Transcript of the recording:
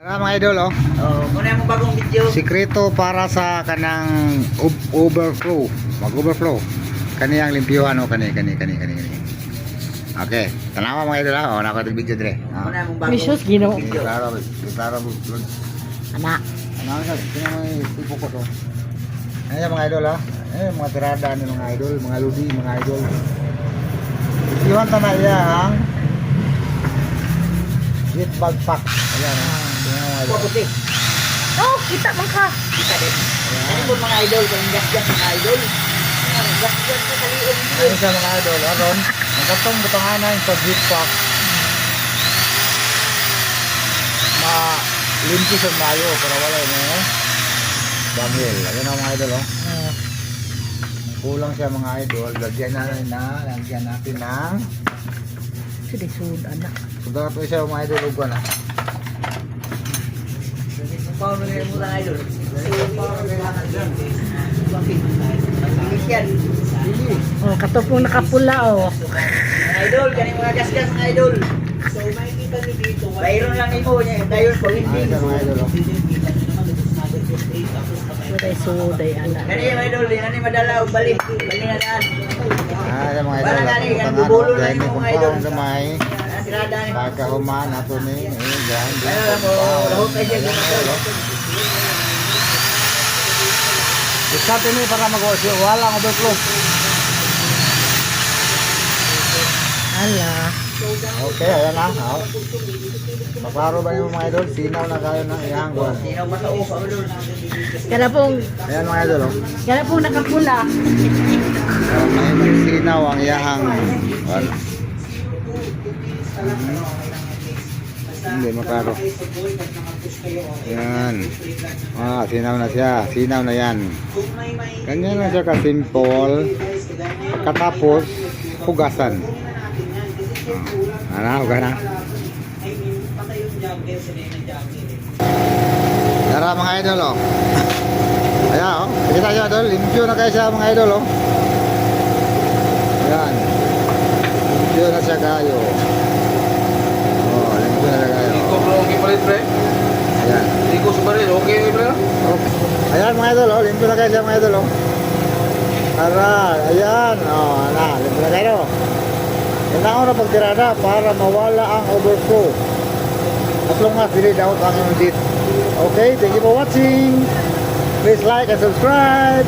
Mga idol, oh. Muna yung bagong video. Sikreto para sa kanang overflow. Mag-overflow. Kaniyang limpyuhan, oh. Kani. Okay. Tanawa mga idol, oh. Nako itong video dire. Muna yung bagong Misos, gino. video. Klaro. Anak. Ano ka? Tingnan mo yung tipo ko to. Ayan mga idol, ah. Ayan mga tirada ni mga idol, mga ludi, mga idol. Limpyuhan ta na iyang gift bag pack. Ayan, ah. Tingnan mo mga idol. Puti. Oh, kita man ka. Kita din. Ano po mga idol? Kung gas-gas mga idol. Gas-gas na kaliin. Ayun siya mga idol, aron. Ang katong butanganan sa gift pack. Limpi sa mayo para wala yun, eh. Bangil. Ayun ang mga idol, oh. Kulang siya mga idol. Lagyan natin ng Sige, sud, anak. sudah po siya mga idol. Ugwan, ah. Paano nila yung mga idol? Yan. Oh, katopong nakapula, oh. Mga idol, ganyan mga gas-gas mga idol. So makikita niyo dito. Dayron lang imo niya. Dayon po Ayun hindi. siya mga idol, oh. Suday, suday, anak. Ganyan mga idol. Yan ni madala o balik. Balik na daan. Ayun mga idol. Wala na ni, Ang ang bubulo na dahil yung may mga idol. kumpang gamay. Tirada ni. Pagkahuman ato ni. Ayun dyan. Ayun mo. Lahok kayo siya. Discount ini para mag-osyo. Walang overflow. Ala. Okay, ayan na. Oh. Maklaro ba yung mga idol? Sinaw na kayo ng iyang buwan. Sino matao pa idol? Kada pong, Ayan mga idol, oh. kada pong nakapula. May sinaw ang iyang wala. Hindi maklaro. Ayan. Sinaw na siya. Sinaw na yan. Ganyan lang siya ka-simple. Pagkatapos, hugasan. Hugas na. Tara mga idol, oh. Ayan, oh. Kita nyo idol. Limpyo na kayo siya mga idol, oh. Ayan. Limpyo na siya kayo. Oh, limpyo na siya kayo. Okay pa rin, pre. Ayan. Hindi ko sumarin. Okay, pre. Okay. Ayan mga idol, oh. Limpyo na kayo siya mga idol, oh. Tara, ayan. Oh, limpyo na kayo. Kailangan na pagtirada para mawala ang overflow. As long as delete out ang image. Okay, thank you for watching. Please like and subscribe.